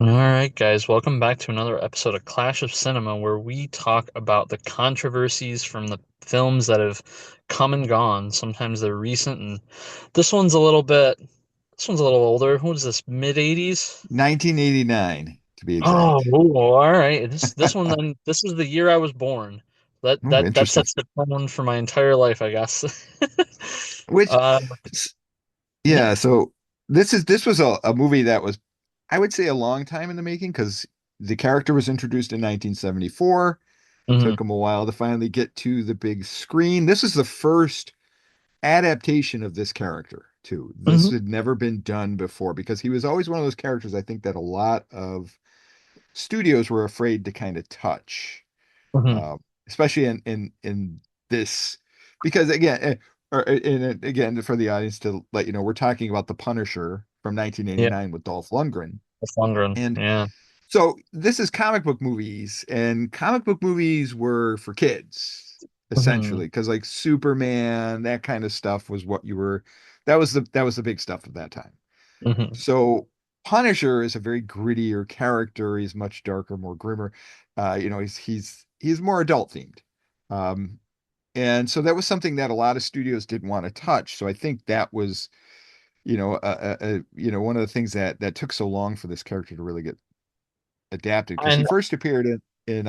All right, guys, welcome back to another episode of Clash of Cinema, where we talk about the controversies from the films that have come and gone. Sometimes they're recent, and this one's a little bit, this one's a little older. What is this, mid 80s? 1989 to be Oh, exact. ooh, all right. This one then, this is the year I was born. That Oh, that that interesting. sets the tone for my entire life, I guess. Which, Uh, yeah. yeah, so this was a movie that was, I would say, a long time in the making because the character was introduced in 1974. Hmm. Took him a while to finally get to the big screen. This is the first adaptation of this character, too. This Hmm. had never been done before because he was always one of those characters I think that a lot of studios were afraid to kind of touch. Hmm. uh, Especially in this, because again, again for the audience to let you know, we're talking about The Punisher from Yeah, 1989 with Dolph Lundgren, it's Lundgren. and Yeah. so this is comic book movies, and comic book movies were for kids Hmm. essentially, because like Superman, that kind of stuff was what you were. That was the big stuff at that time. Hmm. So Punisher is a very grittier character. He's much darker, more grimmer. He's more adult themed. Um, and so that was something that a lot of studios didn't want to touch. So I think that was, one of the things that took so long for this character to really get adapted, because he And first appeared in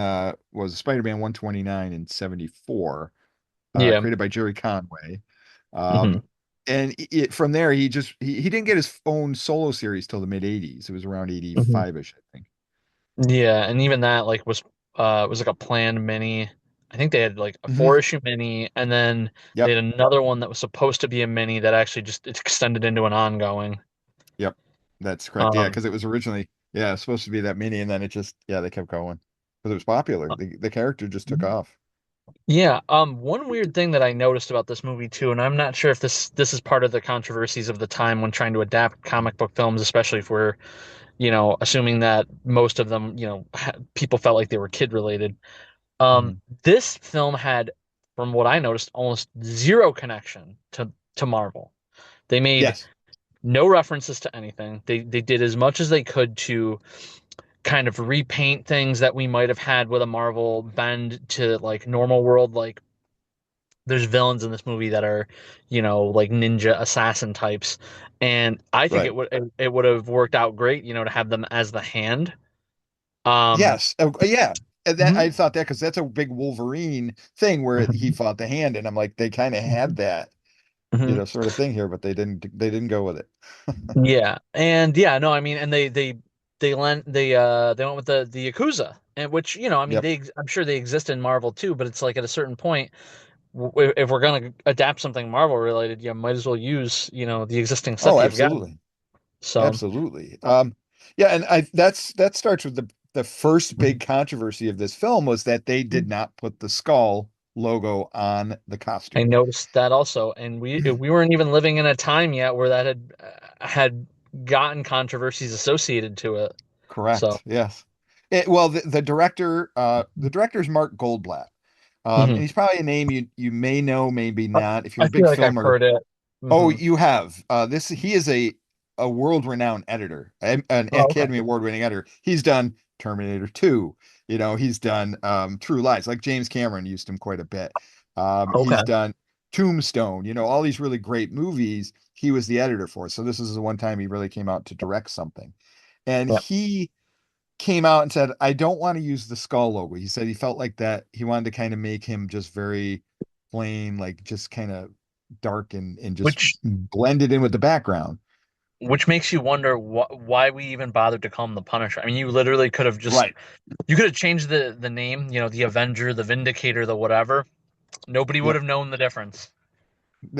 was Spider-Man 129 in 74, yeah. created by Jerry Conway. Hmm. Um, and from there, he didn't get his own solo series till the mid 80s. It was around Hmm. 85-ish, I think. Yeah, and even that like was like a planned mini. I think they had like a Hmm. 4 issue mini, and then they Yep. had another one that was supposed to be a mini that actually just it extended into an ongoing. Yep. That's correct. Yeah, Um, because it was originally, yeah, it was supposed to be that mini, and then yeah, they kept going because it was popular. The character just took off. yeah. One weird thing that I noticed about this movie too, and I'm not sure if this is part of the controversies of the time when trying to adapt comic book films, especially if we're assuming that most of them people felt like they were kid related. Mhm. This film had, from what I noticed, almost zero connection to Marvel. They made Yes. no references to anything. They did as much as they could to kind of repaint things that we might have had with a Marvel bend to like normal world. Like there's villains in this movie that are, like ninja assassin types, and I think Right. it would have worked out great, to have them as the Hand. Um, Yes. Yeah. And that I mhm, thought that because that's a big Wolverine thing where he mhm, fought the Hand, and I'm like, they kind of had that, mhm. sort of thing here, but they didn't go with it. Yeah, and yeah, no, I mean, and they went with the Yakuza, and which I mean, Yep. I'm sure they exist in Marvel too, but it's like at a certain point, if we're gonna adapt something Marvel related, you might as well use the existing Oh, stuff you've got. absolutely. So Absolutely. Yeah, and that starts with the first big controversy of this film was that they did not put the skull logo on the I costume. noticed that also, and we weren't even living in a time yet where that had gotten controversies associated to it. So, Correct. Yes. Well, the director is Mark Goldblatt. And mhm. he's probably a name you may know, maybe not. If you're I a feel big like I've filmer, heard it. oh, Hmm. you have. This he is a world-renowned editor, an Oh, okay. Academy Award-winning editor. He's done Terminator 2. He's done True Lies. Like James Cameron used him quite a bit. Okay. He's done Tombstone. All these really great movies. He was the editor for. So this is the one time he really came out to direct something. And Yeah. he came out and said, I don't want to use the skull logo. He said he felt like that. He wanted to kind of make him just very plain, like just kind of dark and just Which blended in with the background. which makes you wonder why we even bothered to call him the Punisher. I mean, you literally could have just Right. you could have changed the name, the Avenger, the Vindicator, the whatever. Nobody would Yep. have known the difference,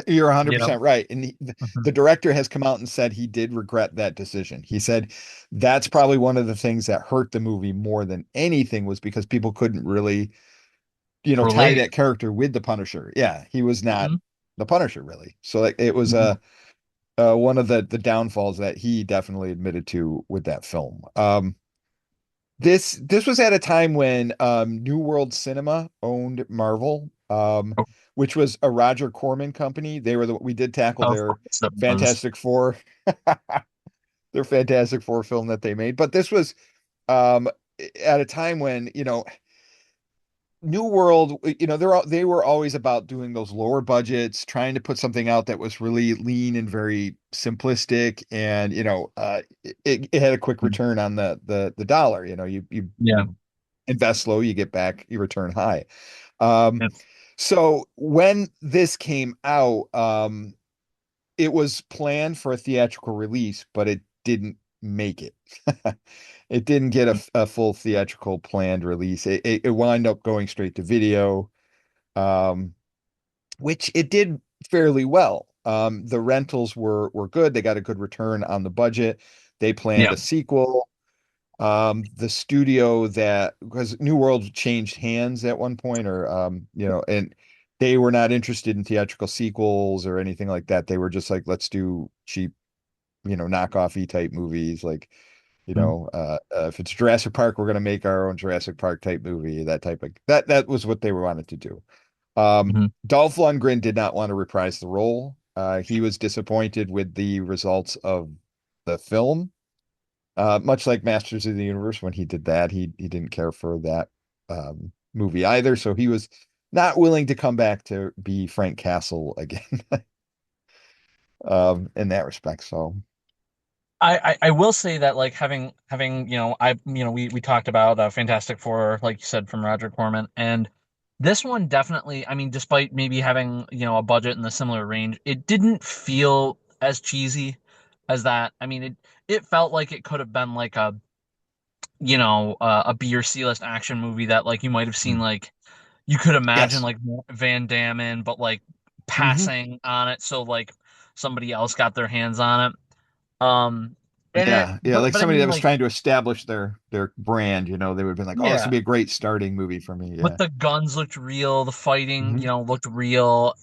You're you know. 100% right. And the Mhm. director has come out and said he did regret that decision. He said that's probably one of the things that hurt the movie more than anything was because people couldn't really, tie Relate. that character with the Punisher. Yeah, he was not Hmm. the Punisher really. So like, it was Hmm. one of the downfalls that he definitely admitted to with that film. This was at a time when New World Cinema owned Marvel, which was a Roger Corman company. We did tackle Of their course it was. Fantastic Four, their Fantastic Four film that they made. But this was um at a time when, New World, they were always about doing those lower budgets, trying to put something out that was really lean and very simplistic, and it had a quick return on the dollar. Yeah. You invest low, you get back, you return high. Um, Yeah. so when this came out, it was planned for a theatrical release, but it didn't make it. It didn't get a full theatrical planned release. It wound up going straight to video, um, which it did fairly well. The rentals were good. They got a good return on the budget. They planned Yeah. a sequel. The studio that because New World changed hands at one point, or and they were not interested in theatrical sequels or anything like that. They were just like, let's do cheap, knockoffy type movies. Like, if it's Jurassic Park, we're gonna make our own Jurassic Park type movie. That type of that was what they wanted to do. Mhm. Dolph Lundgren did not want to reprise the role. He was disappointed with the results of the film. Much like Masters of the Universe, when he did that, he didn't care for that movie either. So he was not willing to come back to be Frank Castle again, in that respect. So, I will say that like having we talked about Fantastic Four, like you said, from Roger Corman, and this one definitely, I mean, despite maybe having a budget in the similar range, it didn't feel as cheesy as that. I mean, it felt like it could have been like a B or C list action movie that like you might have seen, mm, like you could imagine yes. like Van Damme in, but like Hmm. passing on it so like somebody else got their hands on it. Um, and it, Yeah, yeah, but like but I somebody mean, that was like, trying to establish their brand, they would have been like, "Oh, this would yeah, be a great starting movie for me." but Yeah. the guns looked real, the fighting, Hmm. looked real.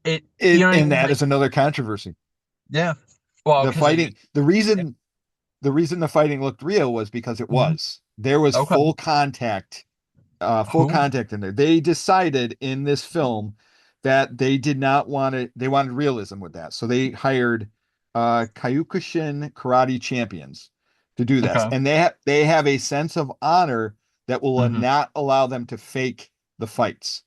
It, you It know what I and mean? that Like, is another controversy. yeah, well, The because they use, fighting, the reason the fighting looked real was because it Mhm. was. There was Okay, full who? contact in there. They decided in this film that they did not want it, they wanted realism with that. So they hired Kyokushin karate champions to do this. Okay, And they have a sense of honor that will hmm not allow them to fake the fights.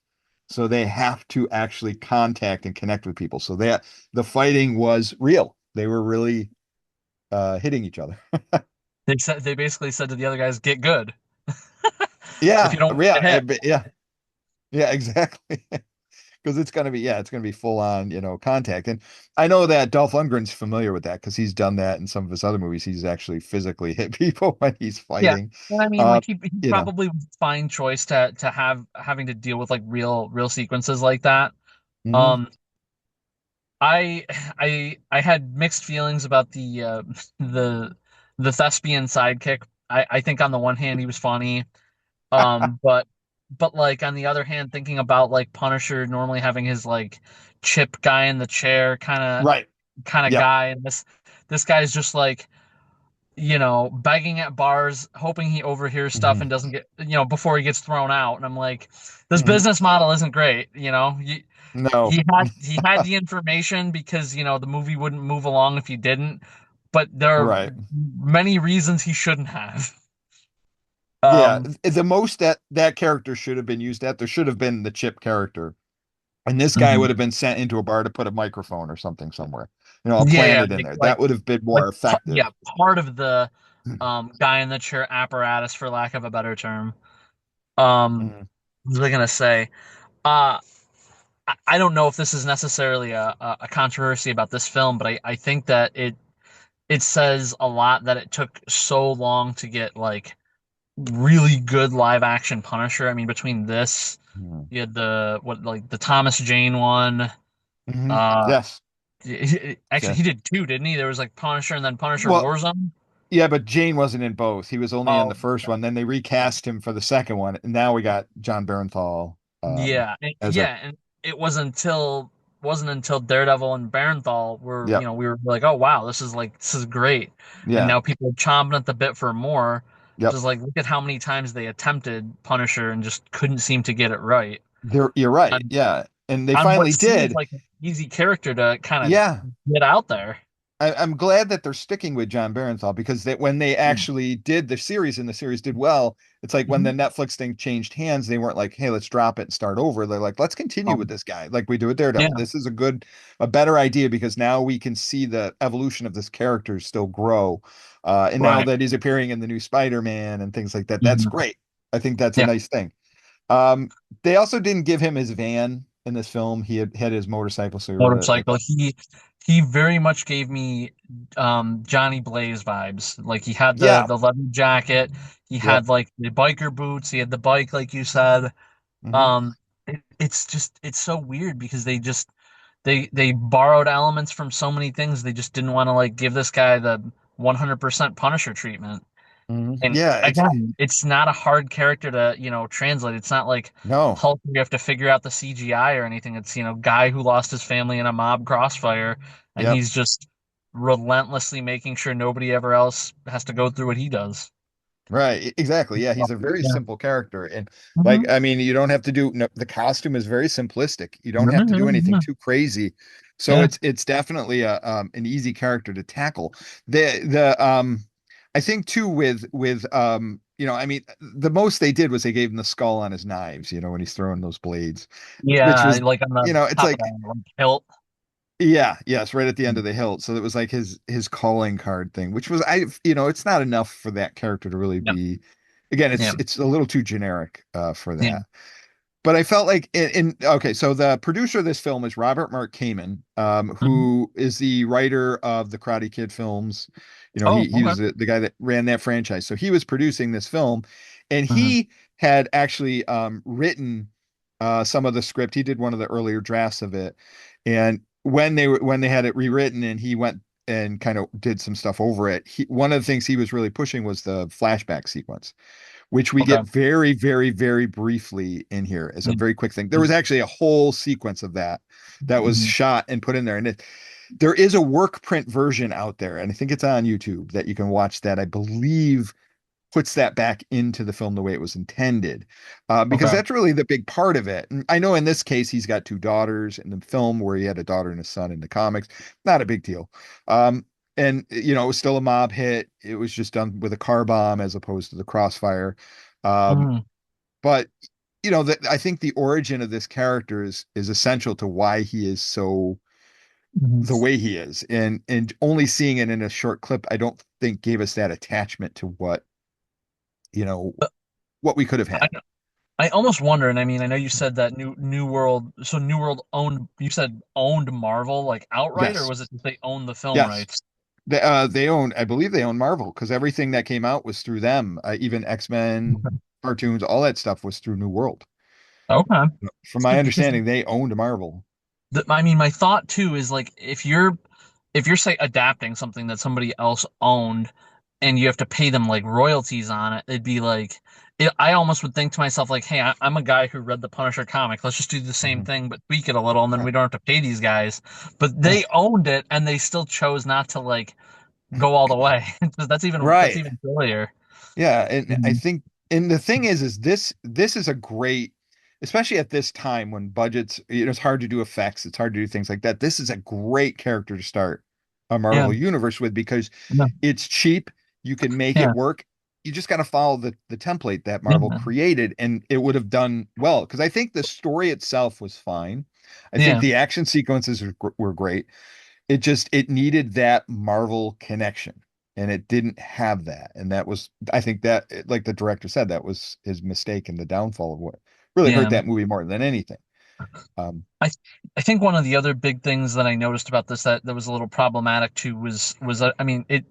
So they have to actually contact and connect with people. So that the fighting was real. They were really hitting each other. they basically said to the other guys, "Get good if you Yeah, don't want to yeah, get hit." yeah, yeah, exactly. Because it's gonna be full on, contact. And I know that Dolph Lundgren's familiar with that because he's done that in some of his other movies. He's actually physically hit people when he's Yeah, fighting. and I mean, Uh, like he you know, probably was a fine choice to having to deal with like real sequences like that. mhm. Um, I I had mixed feelings about the the thespian sidekick. I think on the one hand he was funny, but like on the other hand, thinking about like Punisher normally having his like chip guy in the chair Right. kind of Yep. guy, and this guy's just like begging at bars, hoping he overhears stuff Hmm. and doesn't get before he gets thrown out. And I'm like, this Hmm. business model isn't great. No. He had the information because the movie wouldn't move along if he didn't, but there are Right. many reasons he shouldn't have. Yeah. Um, The most that character should have been used at, there should have been the Chip character. And this guy mhm. would have been sent into a bar to put a microphone or something somewhere, Yeah, yeah, planted in there. like That would have been more yeah, effective. part of the guy in the chair apparatus, for lack of a better term. Um, Mhm. what was I gonna say? Uh, I don't know if this is necessarily a controversy about this film, but I think that it says a lot that it took so long to get like really good live action Punisher. I mean, between this, Mhm. you had the Thomas Jane one. Mhm. Uh, Yes. actually, Yeah. he did two, didn't he? There was like Punisher and then Punisher Well, Warzone. yeah, but Jane wasn't in both. He was only in the Oh, first one. Then they recast him for the second one, and now we got John Barenthal as a And it wasn't until Daredevil and Barenthal were yep, we were like, oh wow, this is great, and yeah, now people are chomping at the bit for more. yep. Just like look at how many times they attempted Punisher and just couldn't seem to get it right. You're right. On Yeah, and they on what finally seems did. like an easy character to kind Yeah, of get out there. I'm glad that they're sticking with John Barenthal because when they actually did the series and the series did well, it's like when Mm-hmm. the Netflix thing changed hands, they weren't like, hey, let's drop it and start over. They're like, let's continue with this guy, like we do with Yeah, Daredevil. This is a better idea because now we can see the evolution of this character still grow. And now right. that he's appearing in the new Spider-Man and things like that, that's Mhm. great. I think that's a Yeah, nice thing. Um, they also didn't give him his van in this film. He had his motorcycle, so he rode it like motorcycle. He very much gave me Johnny Blaze vibes. Like he had yeah, the leather jacket, he yep. had like the biker boots, he had the bike, like you said. Hmm. It's just it's so weird because they borrowed elements from so many things. They just didn't want to like give this guy the 100% Punisher treatment. Hmm. And Yeah, again, it's not a hard character to, translate. It's not like no, Hulk where you have to figure out the CGI or anything. It's, guy who lost his family in a mob crossfire, and yep, he's just relentlessly making sure nobody ever else has to go through what he does. right, exactly. Yeah, he's a very Yeah. simple character, and like, Hmm. I mean, you don't have to do no, the costume is very simplistic. You don't have to do anything Yeah. too crazy, so Yeah. it's definitely a an easy character to tackle. The I think too I mean, the most they did was they gave him the skull on his knives, when he's throwing those blades, which Yeah, was, like on the it's top of like. that like, hilt. Yeah, yes, right at the end of the hilt. So it was like his calling card thing, which was it's not enough for that character to really Yeah. be. Again, Yeah. it's a little too generic for Yeah. that. But I felt like okay, so the producer of this film is Robert Mark Kamen, Mhm. who is the writer of the Karate Kid films. Oh, He okay. was the guy that ran that franchise. So he was producing this film, and Mhm. he had actually written some of the script. He did one of the earlier drafts of it, and when they had it rewritten, and he went and kind of did some stuff over it. One of the things he was really pushing was the flashback sequence, which we Okay. get very, very, very briefly in here as a Yeah. very quick thing. There was actually a whole sequence of that was Mhm. shot and put in there. And there is a work print version out there, and I think it's on YouTube that you can watch that I believe puts that back into the film the way it was intended. Because Okay. that's really the big part of it. And I know in this case, he's got two daughters in the film where he had a daughter and a son in the comics. Not a big deal. Um, and it was still a mob hit. It was just done with a car bomb as opposed to the crossfire. Um, Mhm. but I think the origin of this character is essential to why he is so Mhm. the way he is, and only seeing it in a short clip, I don't think gave us that attachment to you know what we could have I had. I almost wonder, and I mean, I know you said that New World, so New World owned, you said owned Marvel like outright, or Yes, was it that they owned the film yes. rights? They own, I believe they own Marvel because everything that came out was through them. Even X-Men Okay. cartoons, all that stuff was through New World. Okay. From my See, because understanding, they owned Marvel. I mean, my thought too is like if you're say adapting something that somebody else owned and you have to pay them like royalties on it, it'd be like I almost would think to myself like, hey, I'm a guy who read the Punisher comic. Let's just do the same Mhm. thing but tweak it a little, and then Huh. we don't have to pay these guys. But they owned it and they still chose not to like go all the way. That's Right. even sillier. Yeah, and I Mhm. think, and the thing is this is a great, especially at this time when budgets, it's hard to do effects, it's hard to do things like that. This is a great character to start a Yeah, Marvel universe with because yeah, it's cheap, you can make yeah, it work. You just got to follow the template that Marvel yeah, created, and it would have done well. Because I think the story itself was fine. I think yeah, the action sequences were great. It needed that Marvel connection, and it didn't have that. And that was, I think that, like the director said, that was his mistake and the downfall of what really hurt yeah. that movie more than anything. Um, I I think one of the other big things that I noticed about this that was a little problematic too was I mean it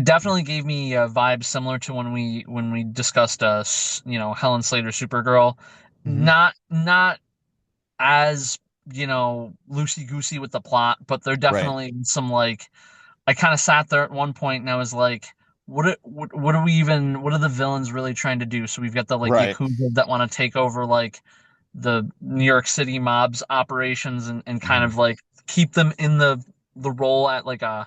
definitely gave me a vibe similar to when we discussed Helen Slater Supergirl, mhm. not as loosey goosey with the plot, but there Right, definitely some like I kind of sat there at one point and I was like, what are we even? What are the villains really trying to do? So we've got the like right. Yakuza that want to take over like the New York City mob's operations and kind Mhm. of like keep them in the role at like a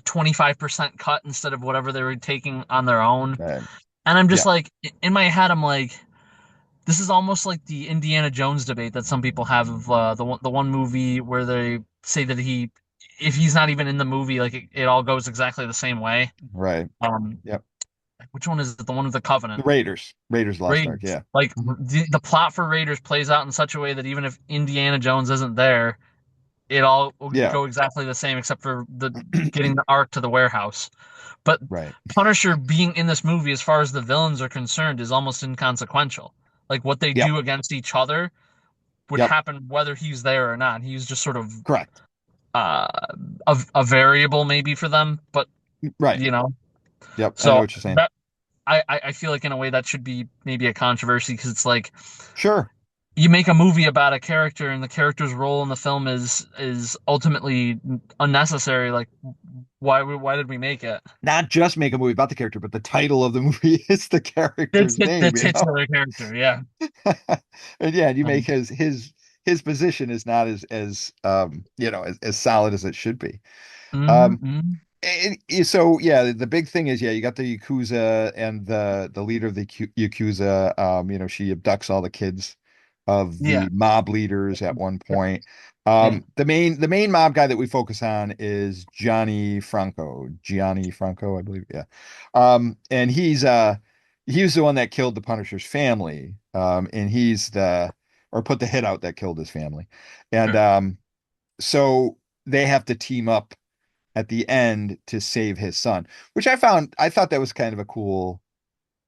25% cut instead of whatever they were taking on their own. Right. And I'm just Yeah. like in my head, I'm like, this is almost like the Indiana Jones debate that some people have of the one movie where they say that if he's not even in the movie, like it all goes exactly the same way. Right. Um, Yep. which one is it? The one with the The Covenant? Raiders. Raiders Lost Ark. Raiders. Yeah. Like Mhm. the plot for Raiders plays out in such a way that even if Indiana Jones isn't there, it all will Yeah. go exactly the same except for the getting the Ark to the warehouse. But Right. Punisher being in this movie, as far as the villains are concerned, is almost inconsequential. Like what they Yep. do against each other would Yep. happen whether he's there or not. He's just sort of Correct. uh, a variable maybe for them, but Right. you know. Yep. I know So what you're saying. that I feel like in a way that should be maybe a controversy because it's like Sure. you make a movie about a character and the character's role in the film is ultimately unnecessary. Like why did we make it? Not just make a movie about the character, but the title of the movie is the It's character's the name, you know? titular character, yeah. And yeah, you make Um, his position is not as you know, as solid as it should be. mhm, Um mhm. so yeah, the big thing is, yeah, you got the Yakuza and the leader of the Yakuza. You know, she abducts all the kids of Yeah, the mob leaders at one yep, point. yeah, The main mob guy that we focus on is Gianni Franco, I believe. Yeah. And he was the one that killed the Punisher's family. And he's the or put the hit out that killed his family. And sure. so they have to team up at the end to save his son, which I thought that was kind of a cool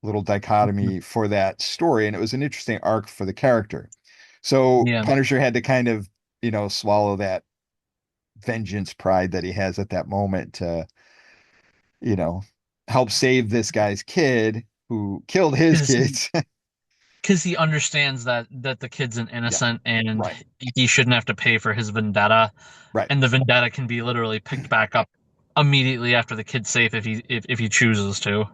little Mhm. dichotomy for that story. And it was an interesting arc for the character. So Yeah, Punisher had to kind of, you know, swallow that vengeance pride that he has at that moment to, you know, help save this guy's kid who killed his because kids. he understands that the kid's an Yeah, innocent and right, he shouldn't have to pay for his vendetta, right. and the vendetta can be literally picked back up immediately after the kid's safe if he chooses to.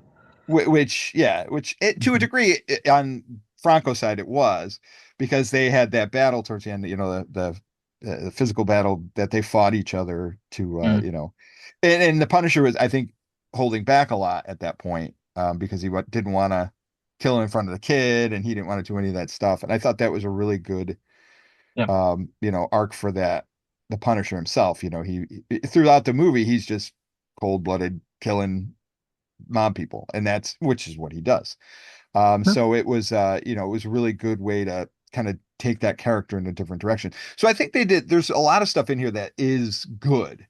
Which, yeah, which to a Mhm. degree on Franco's side it was because they had that battle towards the end, you know, the physical battle that they fought each other to, Mm. you know, and the Punisher was, I think, holding back a lot at that point because he didn't want to kill him in front of the kid and he didn't want to do any of that stuff. And I thought that was a really good, Yeah. you know, arc for the Punisher himself. You know, throughout the movie, he's just cold-blooded killing mob people, and which is what he does. So it was, you know, it was a really good way to kind of take that character in a different direction. So I think there's a lot of stuff in here that is good.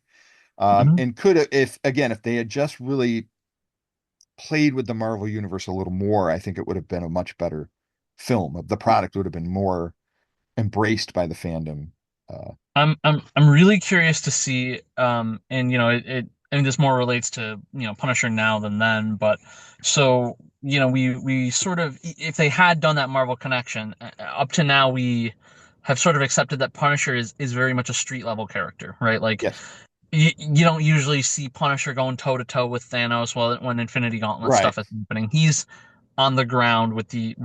Mhm. And could have, if they had just really played with the Marvel universe a little more, I think it would have been a much better film. The product would have been more embraced by the fandom. Uh, I'm really curious to see and it and this more relates to Punisher now than then, but so we sort of, if they had done that Marvel connection up to now, we have sort of accepted that Punisher is very much a street level character, right? Like yes, you don't usually see Punisher going toe to toe with Thanos when Infinity Gauntlet right. stuff is happening. He's on the ground with the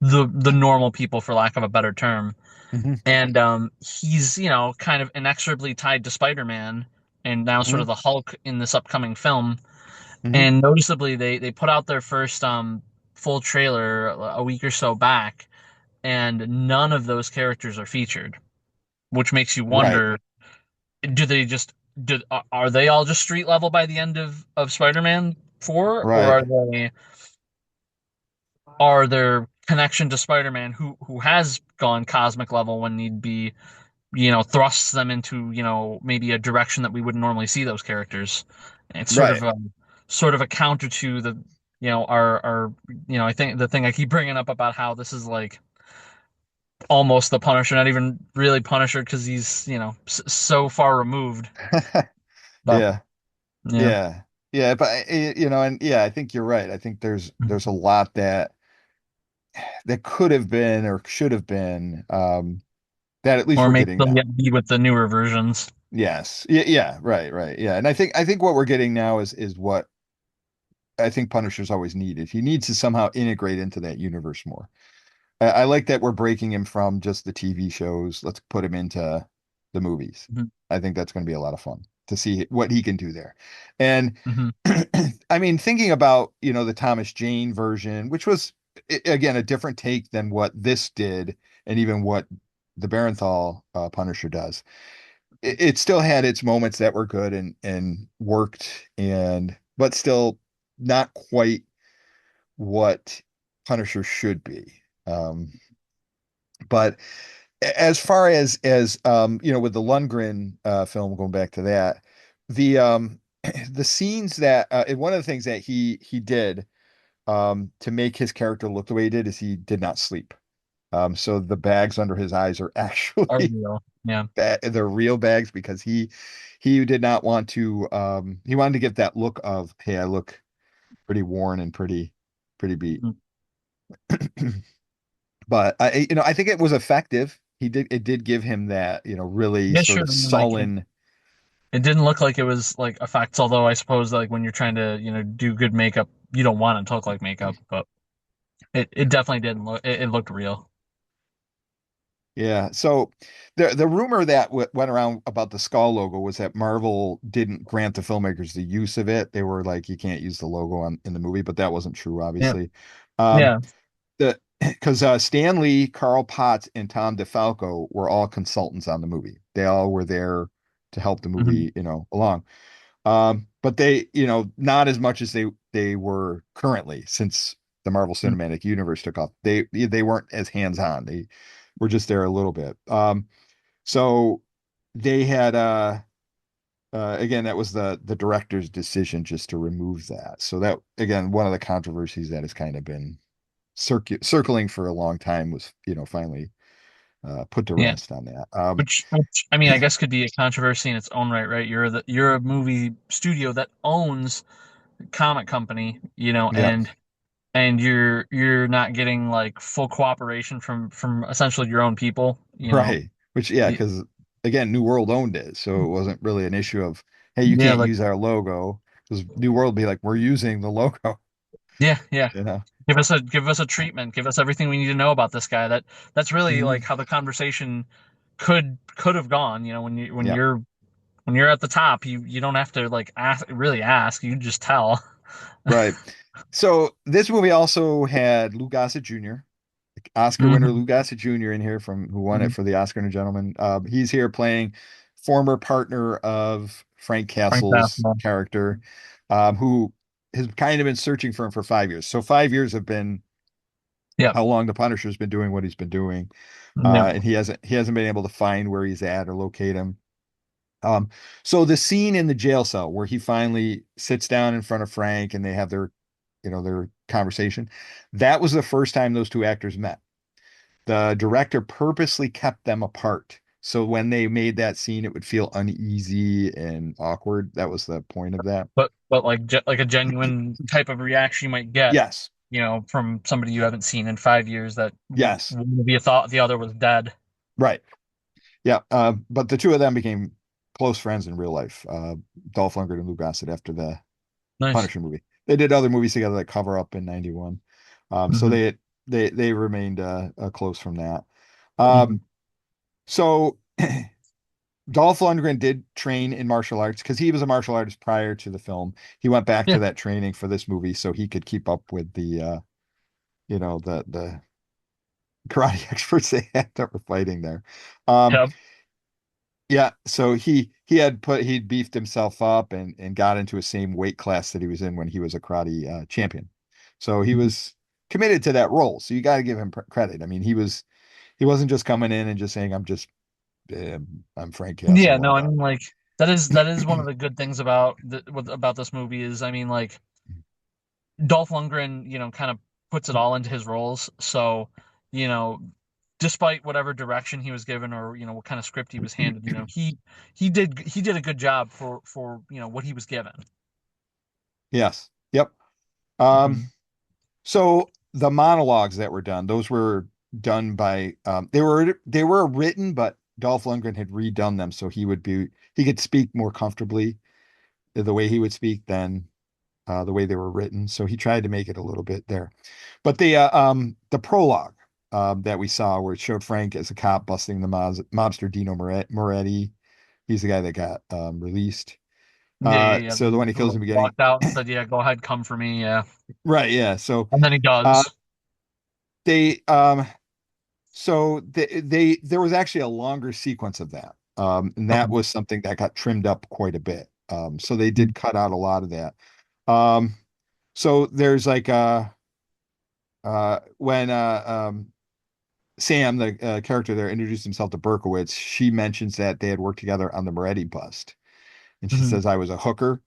normal people, for lack of a better term. Hmm. And he's, kind of inexorably tied to Spider-Man and now sort Hmm. of the Hulk in this upcoming film. Hmm. And noticeably, they put out their first full trailer a week or so back, and none of those characters are featured, which makes you Right, wonder, do they just are they all just street level by the end of Spider-Man 4, or right. are there connection to Spider-Man who has gone cosmic level when need be, thrusts them into, maybe a direction that we wouldn't normally see those characters. And it's Right. sort of a counter to the, our, I think the thing I keep bringing up about how this is like almost the Punisher, not even really Punisher because he's, so far removed. But Yeah. yeah. Yeah. Yeah, but you know, and yeah, I think you're right. I think there's a lot that could have been or should have been that at least Or we're maybe getting they'll now. yet be with the newer versions. Yes. Yeah, yeah, right, right. Yeah. And I think what we're getting now is what I think Punisher's always needed. He needs to somehow integrate into that universe more. I like that we're breaking him from just the TV shows. Let's put him into the movies. Hmm. I think that's going to be a lot of fun to see what he can do there. And Hmm. I mean, thinking about, you know, the Thomas Jane version, which was again a different take than what this did, and even what the Barenthal Punisher does. it still had its moments that were good and worked, and but still not quite what Punisher should be. Um, but as far as with the Lundgren film, going back to that, the the scenes that one of the things that he did to make his character look the way he did is he did not sleep. So the bags under his eyes are Are actually real. Yeah. they're real bags because he did not want to he wanted to get that look of, hey, I look pretty worn and pretty beat. Mm. But I think it was effective. It did give him that, really Yeah, sort sure. of I mean, like sullen. it didn't look like it was like effects, although I suppose like when you're trying to, do good makeup, you don't want it to look like makeup, but it definitely didn't look it looked real. Yeah. So the rumor that went around about the skull logo was that Marvel didn't grant the filmmakers the use of it. They were like, you can't use the logo in the movie, but that wasn't true, Yeah. obviously. Um, Yeah. the because Stan Lee, Carl Potts, and Tom DeFalco were all consultants on the movie. They all were there to help the Hmm. movie, along. But they, not as much as they were currently, since the Marvel Cinematic Universe took off. They weren't as hands-on. They were just there a little bit. So they had again, that was the director's decision just to remove that. So that, again, one of the controversies that has kind of been circling for a long time was, finally put to Yeah. rest on that. Which I mean, I guess could be a controversy in its own right, right? You're a movie studio that owns a comic company, Yeah, and you're not getting like full cooperation from essentially your own people, right. Which, yeah, Y- because again, New World owned it, so it wasn't really an issue of, hey, you Yeah, can't like use our logo, because New World would be like, we're using the logo, yeah, yeah. you know. Give us a treatment. Give us everything we need to know about this guy. That's really like Mhm. how the conversation could have gone. Yeah, When you're at the top, you don't have to like ask. You just tell. right. So this movie also had Lou Gossett Jr., Oscar winner Hmm. Lou Gossett Jr. in here, from who won it Hmm. for the Oscar and a Gentleman. He's here playing former partner of Frank Frank Castle's Basketball. character, who has kind of been searching for him for 5 years. So 5 years have been Yep. how long the Punisher's been doing what he's been doing, Yep. and he hasn't been able to find where he's at or locate him. Um, so the scene in the jail cell where he finally sits down in front of Frank and they have their conversation, that was the first time those two actors met. The director purposely kept them apart. So when they made that scene, it would feel uneasy and awkward. That was the point of that. But like like a genuine type of reaction you might get, Yes. from somebody you haven't seen in 5 years that Yes. would be a thought the other was dead. Right. Yeah. But the two of them became close friends in real life. Dolph Lundgren and Lou Gossett after the Nice. Punisher movie. They did other movies together like Cover Up in '91. So Hmm. they remained close from that. Hmm. Um, so Dolph Lundgren did train in martial arts because he was a martial artist prior to the film. He went back Yeah. to that training for this movie so he could keep up with the karate experts they had that were fighting there. Um, Yep. yeah, so he'd beefed himself up and got into the same weight class that he was in when he was a karate champion. So he Mhm. was committed to that role. So you got to give him credit. I mean, he wasn't just coming in and just saying, I'm Frank Yeah. Castle, No, and I mean like that is one of the good things about this movie is I mean like Dolph Lundgren, kind of puts it all into his roles. So, you know, despite whatever direction he was given or what kind of script he was handed, he did a good job for what he was given. yes, yep. Um, Hmm. so the monologues that were done, those were done by they were written, but Dolph Lundgren had redone them so he could speak more comfortably the way he would speak than the way they were written. So he tried to make it a little bit there. But the prologue that we saw, where it showed Frank as a cop busting the mobster Dino Moretti. He's the guy that got released. Yeah, yeah, yeah. So the one he kills in the beginning, Walked out and said, "Yeah, go ahead, come for me." Yeah, right? Yeah. So and then he uh, does. they there was actually a longer sequence of that. And that Okay. was something that got trimmed up quite a bit. So they did cut out a lot of that. Um, so there's like when Sam, the character there, introduced himself to Berkowitz, she mentions that they had worked together on the Moretti bust, and she Mhm. says I was a hooker.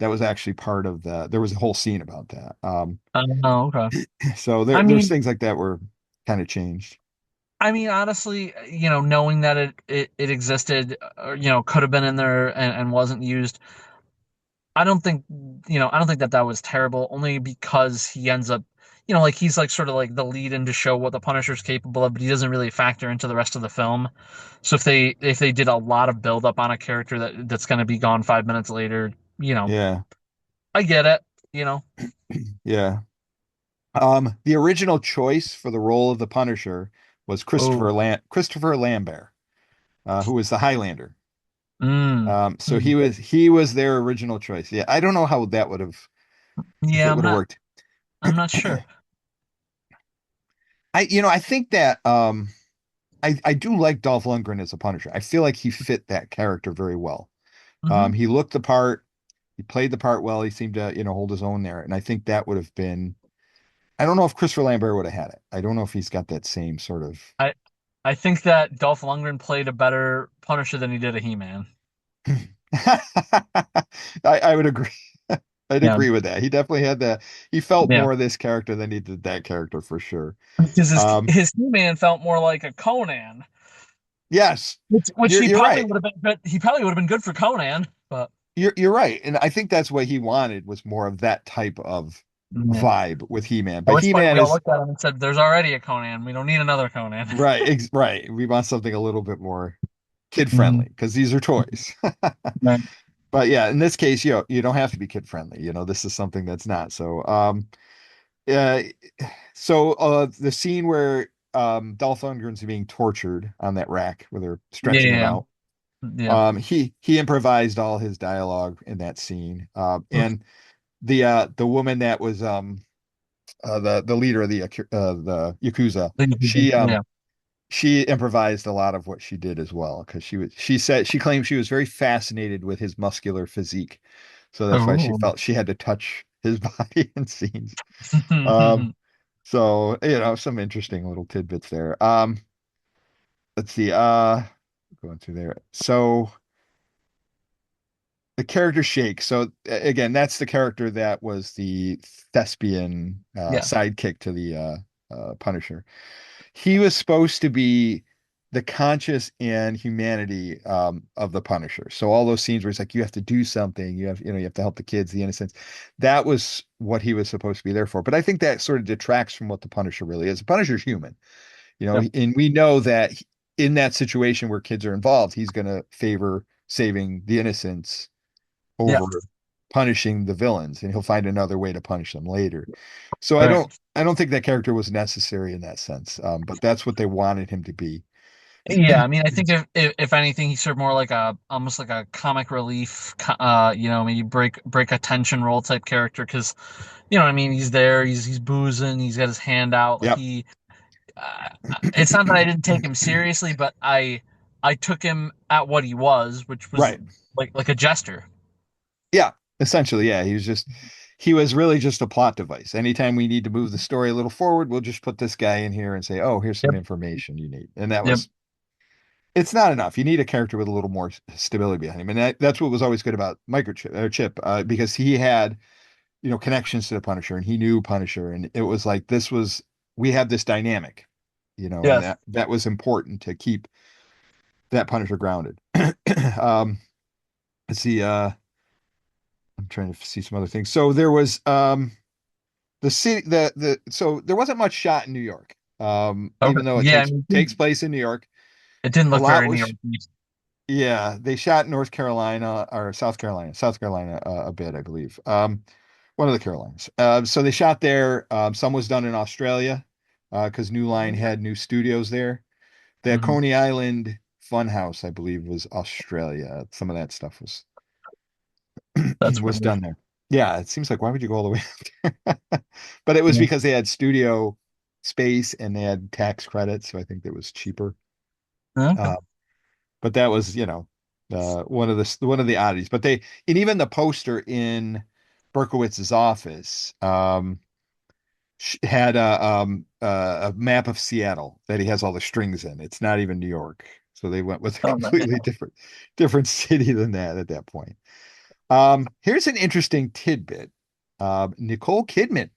That was actually part of the. There was a whole scene about that. Oh, okay. So I there's mean, things like that were kind of changed. honestly, knowing that it existed, or, could have been in there and wasn't used, I don't think that was terrible, only because he ends up, like he's like sort of like the lead in to show what the Punisher's capable of, but he doesn't really factor into the rest of the film. So if they did a lot of build up on a character that's going to be gone 5 minutes later, Yeah, I get it, you know. yeah. The original choice for the role of the Punisher was Oh, Christopher Lambert, who was the Highlander. mm, So mm. he was their original choice. Yeah, I don't know how that would have if Yeah, it I'm would have not, worked. I'm not sure. I think that I do like Dolph Lundgren as a Punisher. I feel like he fit that character very well. Hmm. He looked the part, he played the part well. He seemed to, hold his own there. And I think that would have been, I don't know if Christopher Lambert would have had it. I don't know if he's got that same sort of. I I think that Dolph Lundgren played a better Punisher than he did a He-Man. I would agree. I'd Yeah, agree with that. He definitely had that. He felt yeah. more of this character than he did that character for sure. Because Um, his He-Man felt more like a Conan, yes, which he you're probably right. would have been good. He probably would have been good for Conan, but You're right. And I think that's what he wanted was more of that type of yeah. vibe with He-Man. At But which point He-Man we all is looked at him and said, "There's already a Conan. We don't need another Conan." right. We want something a little bit more kid Mhm. friendly because these are toys. Right. But yeah, in this case, you don't have to be kid friendly. This is something that's not. Uh, the scene where Dolph Lundgren's being tortured on that rack where they're Yeah, stretching him yeah, out. yeah. He improvised all his dialogue in that scene. Yeah. And the woman that was the leader of the Yakuza, Yeah. she improvised a lot of what she did as well because she claimed she was very fascinated with his muscular physique, so that's why she Oh. felt she had to touch his body in scenes. Um, so some interesting little tidbits there. Let's see. Going through there. So the character Shake. So again, that's the character that was the thespian Yeah. sidekick to the Punisher. He was supposed to be the conscience and humanity of the Punisher. So all those scenes where it's like you have to do something, you have to help the kids, the innocents. That was what he was supposed to be there for. But I think that sort of detracts from what the Punisher really is. The Punisher's human, Yeah. and we know that in that situation where kids are involved, he's going to favor saving the innocents Yeah. over punishing the villains, and he'll find another way to punish them later. So Right. I don't think that character was necessary in that sense, but that's what they wanted him to be. Yeah, I think if anything, he served more like a almost like a comic relief, maybe break a tension role type character because, he's there, he's boozing, he's got his hand out, like Yep. he. It's not that I didn't take him seriously, but I took him at what he was, which was Right. like a jester. Yeah. Essentially, yeah. He was really just a plot device. Anytime we need to move the story a little forward, we'll just put this guy in here and say, "Oh, here's some Yep. information you need." And that Yep. was it's not enough. You need a character with a little more stability behind him. And that's what was always good about Microchip or Chip, because he had, connections to the Punisher and he knew Punisher. And it was like, we have this dynamic, and Yes. that was important to keep that Punisher grounded. um, let's see. I'm trying to see some other things. So there was, the city, so there wasn't much shot in New York. Okay. Even though it Yeah, takes place in New York, it didn't a look lot very New was York. Yeah, they shot North Carolina or South Carolina a bit, I believe. One of the Carolinas. So they shot there. Some was done in Australia because New Line had new studios there. The Hmm. Coney Island Funhouse, I believe, was Australia. Some of that stuff was That's was weird. done there. Yeah, it seems like why would you go all the way up there? But it was Yeah. because they had studio space and they had tax credits, so I think that was cheaper. Okay. Uh, but that was, one of the oddities. But they and even the poster in Berkowitz's office had a map of Seattle that he has all the strings in. It's not even New York. So they went with a Oh, no, yeah. completely different city than that at that point. Here's an interesting tidbit. Nicole Kidman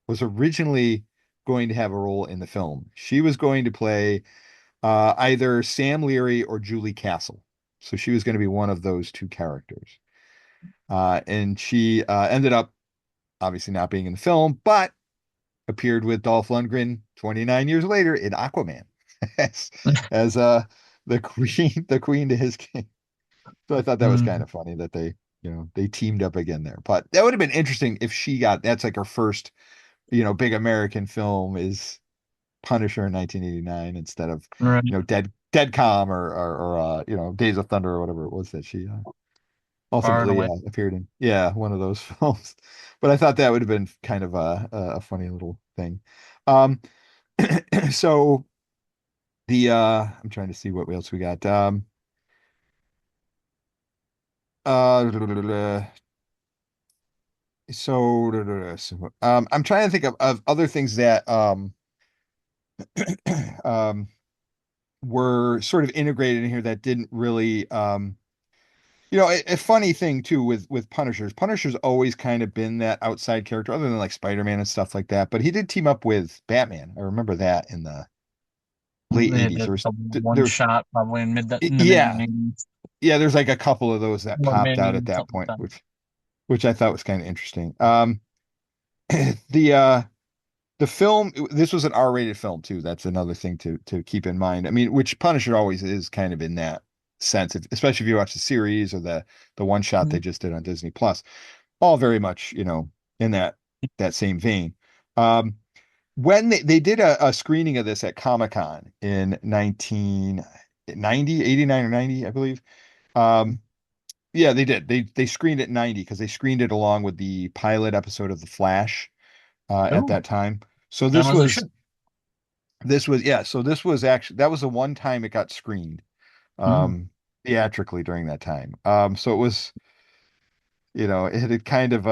was originally going to have a role in the film. She was going to play either Sam Leary or Julie Castle. So she was going to be one of those two characters. And she ended up obviously not being in the film, but appeared with Dolph Lundgren 29 years later in Aquaman as, as the queen to his king. So I thought that was kind Mm, of funny that they teamed up again there. But that would have been interesting if she got that's like her first, big American film is Punisher in 1989 instead of, right. Dead Calm or Days of Thunder or whatever it was that she Far and ultimately away. appeared in. Yeah, one of those films. But I thought that would have been kind of a funny little thing. Um, so I'm trying to see what else we got. Uh, I'm trying to think of other things that um were sort of integrated in here that didn't really a funny thing too with Punishers. Punisher's always kind of been that outside character, other than like Spider-Man and stuff like that. But he did team up with Batman. I remember that in the late They 80s. did There was a there one was shot probably in the mid yeah, 90s yeah, there's like a couple of those that or popped out at mid that something point, like that. which I thought was kind of interesting. The the film, this was an R-rated film too. That's another thing to keep in mind. I mean, which Punisher always is kind of in that sense, especially if you watch the series or the one shot they Mhm. just did on Disney Plus. All very much, in that same vein. Um, when they did a screening of this at Comic-Con in 1990, 89 or 90, I believe. Um, yeah, they did. They screened it in 90 because they screened it along with the pilot episode of The Flash at Oh, that time. So damn as they should. so this was actually that was the one time it got screened Mm, um theatrically during that time. So it was, it had kind of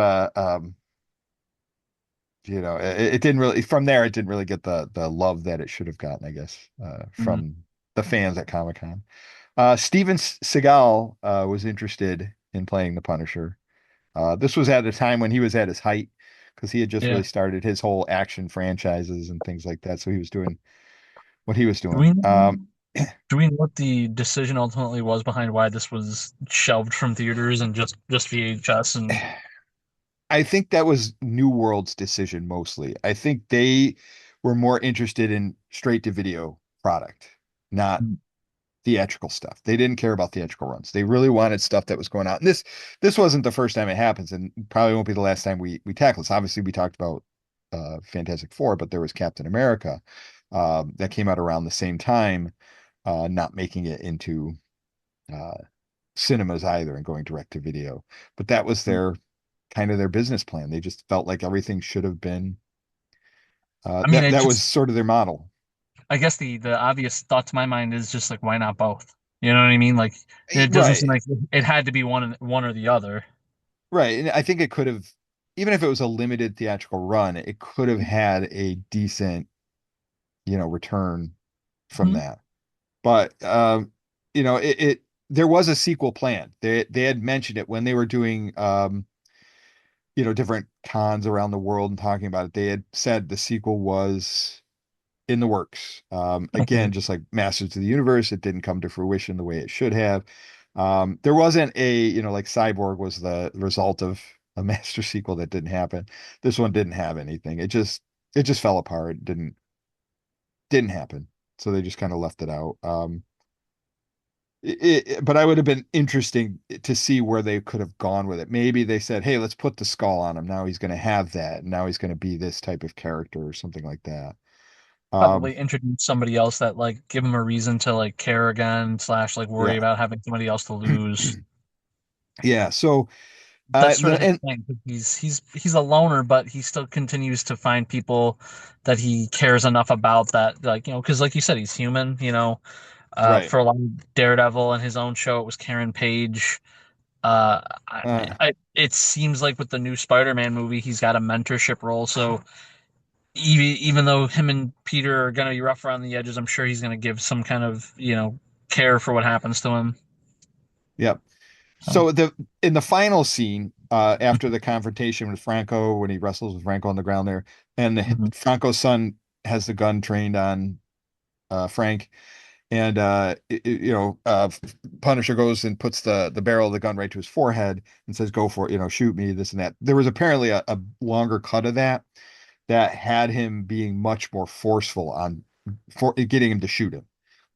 it didn't really from there it didn't really get the love that it should have gotten, I guess, mm, from the fans at Comic-Con. Steven Seagal was interested in playing the Punisher. This was at a time when he was at his height because he had just yeah. really started his whole action franchises and things like that. So he was doing what he was Do doing. we do we know what the decision ultimately was behind why this was shelved from theaters and just VHS and I think that was New World's decision mostly. I think they were more interested in straight to video product, not theatrical stuff. They didn't care about theatrical runs. They really wanted stuff that was going out. And this wasn't the first time it happens, and probably won't be the last time we tackle this. Obviously, we talked about Fantastic Four, but there was Captain America that came out around the same time, not making it into uh, cinemas either and going direct to video. But that was their kind of their business plan. They just felt like everything should have been I mean, that it that was just sort of their model. I guess the obvious thought to my mind is just like why not both? You know what I mean? Like it doesn't seem Right. like it had to be one or the other. Right. And I think it could have, even if it was a limited theatrical run, it could have had a decent, return from Mhm. that. But there was a sequel plan. They had mentioned it when they were doing different cons around the world and talking about it. They had said the sequel was in the works. Okay. Again, just like Masters of the Universe, it didn't come to fruition the way it should have. There wasn't like Cyborg was the result of a master sequel that didn't happen. This one didn't have anything. It just fell apart. Didn't happen. So they just kind of left it out. But I would have been interesting to see where they could have gone with it. Maybe they said, "Hey, let's put the skull on him. Now he's going to have that. And now he's going to be this type of character or something like that." Um, Probably introduce somebody else that like give him a reason to like care again slash like worry yeah. about having somebody else to lose. Yeah. So That's sort the of his and thing. He's a loner, but he still continues to find people that he cares enough about that, like because like you said, he's human. Right. For a long Daredevil and his own show, it was Karen Page. Uh, It seems like with the new Spider-Man movie, he's got a mentorship role. So even though him and Peter are going to be rough around the edges, I'm sure he's going to give some kind of, care for what happens to him. yep. So, So in the final scene, after the confrontation with Franco, when he wrestles with Franco on the ground there, and mhm. Franco's son has the gun trained on Frank, and Punisher goes and puts the barrel of the gun right to his forehead and says, "Go for it, shoot me, this and that." There was apparently a longer cut of that had him being much more forceful on for getting him to shoot him,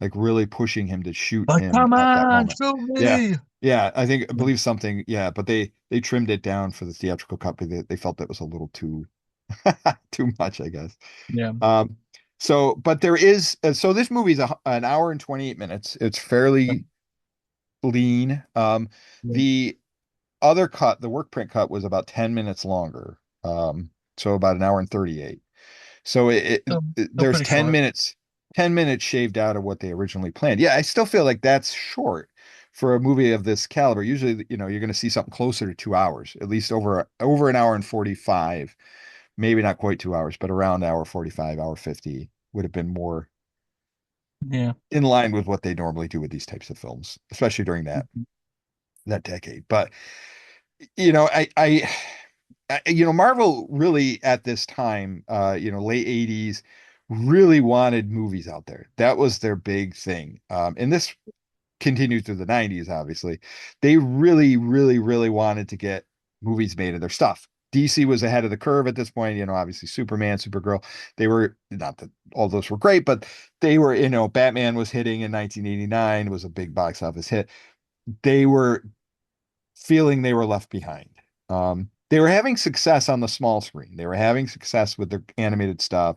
like really pushing him to shoot But him come at that on, moment. shoot Yeah. me! Yeah, I Yeah, believe something, yeah, but they trimmed it down for the theatrical cut because they felt that was a little too too much, I guess. yeah, Um, so, but there is, so this movie is an hour and 28 minutes. It's fairly lean. yeah. The other cut, the work print cut, was about 10 minutes longer. So about an hour and 38. So Still there's pretty short. 10 minutes shaved out of what they originally planned. Yeah, I still feel like that's short for a movie of this caliber. Usually, you're going to see something closer to 2 hours, at least over an hour and 45, maybe not quite 2 hours, but around hour 45, hour 50 would have been more Yeah. in line with what they normally do with these types of films, especially during that decade. But Marvel really at this time, late 80s, really wanted movies out there. That was their big thing. And this continued through the 90s, obviously. They really, really, really wanted to get movies made of their stuff. DC was ahead of the curve at this point, obviously Superman, Supergirl. They were not that all those were great, but they were, Batman was hitting in 1989, was a big box office hit. They were feeling they were left behind. They were having success on the small screen. They were having success with their animated stuff.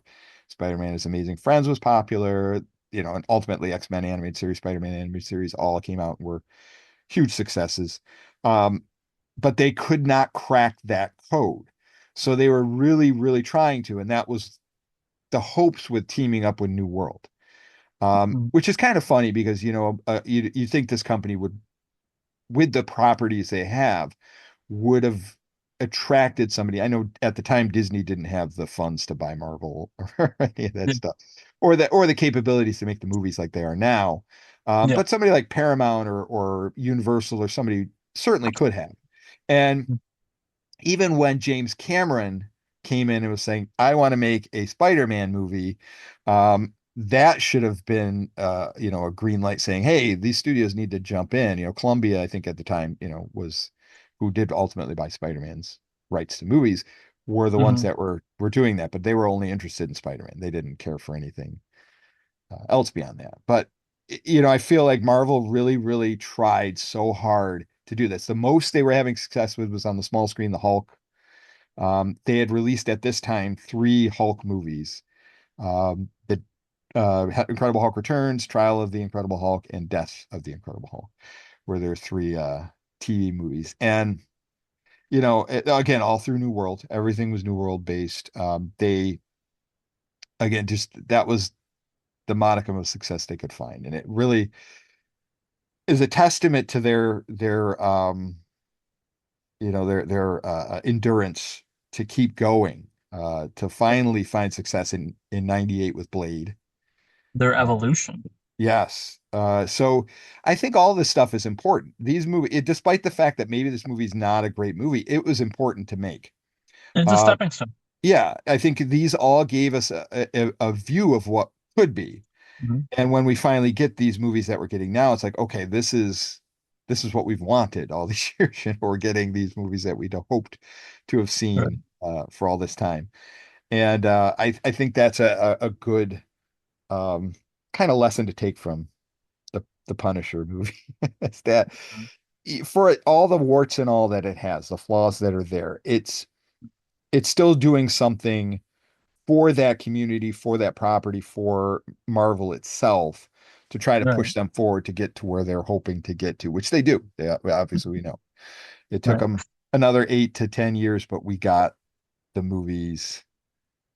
Spider-Man is Amazing Friends was popular, and ultimately X-Men animated series, Spider-Man animated series all came out and were huge successes. Um, but they could not crack that code. So they were really, really trying to, and that was the hopes with teaming up with New World. Mhm. Which is kind of funny because you think this company would, with the properties they have, would have attracted somebody. I know at the time Disney didn't have the funds to buy Marvel or any of that Yeah. stuff, or the capabilities to make the movies like they are now. Yeah. But somebody like Paramount or Universal or somebody certainly could have. And even when James Cameron came in and was saying, I want to make a Spider-Man movie, that should have been, a green light saying, hey, these studios need to jump in. Columbia, I think at the time, was who did ultimately buy Spider-Man's rights to movies, were the ones Mhm. that were doing that, but they were only interested in Spider-Man. They didn't care for anything else beyond that. But I feel like Marvel really, really tried so hard to do this. The most they were having success with was on the small screen, the Hulk. They had released at this time three Hulk movies. The Incredible Hulk Returns, Trial of the Incredible Hulk, and Death of the Incredible Hulk were their three TV movies. And again, all through New World, everything was New World based. They again just that was the modicum of success they could find, and it really is a testament to their endurance to keep going, to finally find success in '98 with Blade. Their Uh, evolution. yes. So I think all this stuff is important. Despite the fact that maybe this movie is not a great movie, it was important to make. It's a Uh, stepping stone. yeah, I think these all gave us a view of what could be. Mhm. And when we finally get these movies that we're getting now, it's like, okay, this is what we've wanted all these years. We're getting these movies that we'd hoped to have Right. seen for all this time. And I think that's a good kind of lesson to take from the Punisher movie. It's that for all the warts and all that it has, the flaws that are there, it's still doing something for that community, for that property, for Marvel itself to try to Right. push them forward to get to where they're hoping to get to, which they do. Obviously, we know it took Right. them another 8 to 10 years, but we got the movies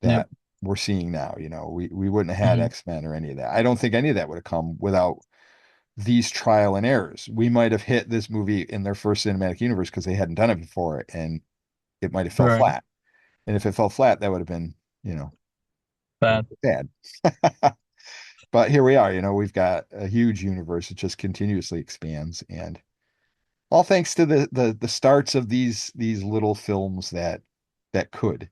Yep. that we're seeing now. We wouldn't have had Mhm. X-Men or any of that. I don't think any of that would have come without. these trial and errors. We might have hit this movie in their first cinematic universe because they hadn't done it before, and it might have fell Right. flat. And if it fell flat, that would have been, you know, Bad. bad. But here we are, we've got a huge universe that just continuously expands, and all thanks to the starts of these little films that could.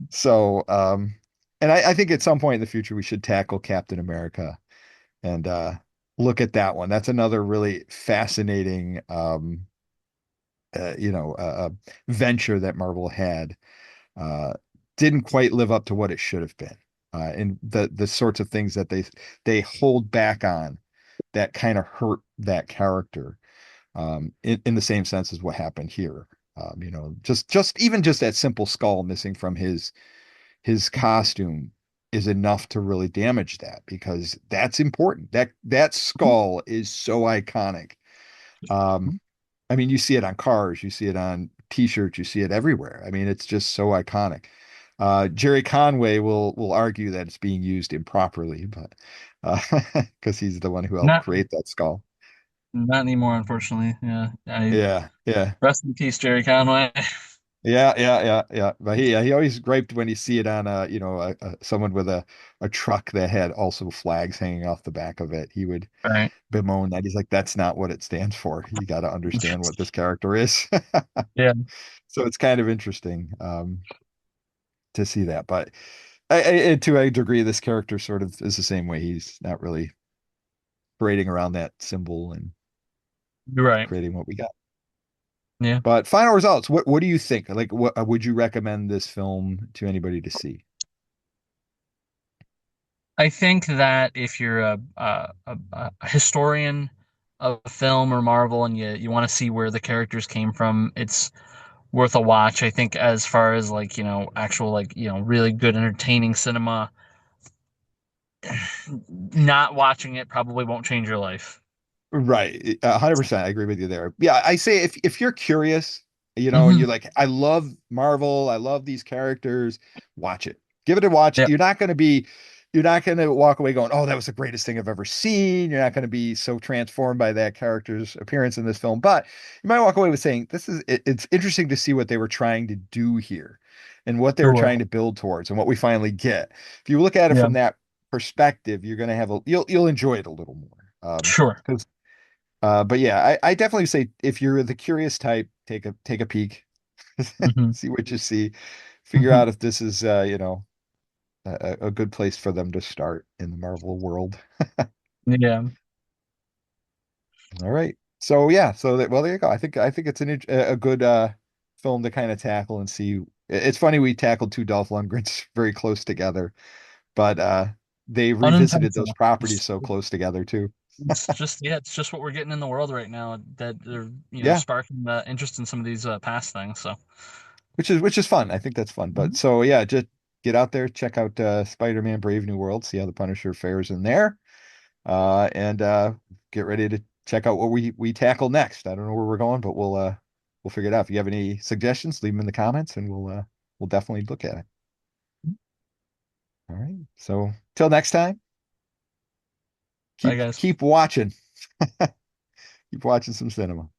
So, and I think at some point in the future we should tackle Captain America and look at that one. That's another really fascinating, venture that Marvel had. Uh, didn't quite live up to what it should have been. And the sorts of things that they hold back on that kind of hurt that character, in the same sense as what happened here. Just even just that simple skull missing from his costume is enough to really damage that, because that's important. That skull is so iconic. Um, I mean, you see it on cars, you see it on t-shirts, you see it everywhere. I mean, it's just so iconic. Jerry Conway will argue that it's being used improperly, but because he's the one who helped Not create that skull. not anymore, unfortunately. Yeah. I Yeah, yeah. rest in peace, Jerry Conway. Yeah. But he always griped when you see it on someone with a truck that had also flags hanging off the back of it. He would Right. bemoan that. He's like, that's not what it stands for. You got to understand what this character is. Yeah. So it's kind of interesting, to see that. But to a degree, this character sort of is the same way. He's not really parading around that symbol and You're right. creating what we got. Yeah. But final results, what do you think? Like, what would you recommend this film to anybody to see? I think that if you're a historian of film or Marvel and you want to see where the characters came from, it's worth a watch. I think as far as like, actual like, really good entertaining cinema, not watching it probably won't change your life. Right. 100%. I agree with you there. Yeah, I say if you're curious, and Hmm. you're like, I love Marvel, I love these characters, watch it. Give it a watch. Yeah. You're not going to walk away going, "Oh, that was the greatest thing I've ever seen." You're not going to be so transformed by that character's appearance in this film, but you might walk away with saying, it's interesting to see what they were trying to do here and what they were Sure. trying to build towards and what we finally get. If you look at it Yeah. from that perspective, you're going to you'll enjoy it a little more. Sure. Because but yeah, I definitely say if you're the curious type, take a peek, Hmm. see what you see, figure Hmm. out if this is a good place for them to start in the Marvel world. Yeah. All right. So yeah, there you go. I think it's a good film to kind of tackle and see. It's funny we tackled two Dolph Lundgrens very close together, but they revisited those Unintentional. properties so close together too. It's just what we're getting in the world right now that they're, Yeah, sparking interest in some of these past things. So. which is fun. I think that's fun. But Mhm. so yeah, just get out there, check out Spider-Man Brave New World, see how the Punisher fares in there. And get ready to check out what we tackle next. I don't know where we're going, but we'll figure it out. If you have any suggestions, leave them in the comments and we'll definitely look at it. All right. So till next time, Bye, keep guys. keep watching. Keep watching some cinema.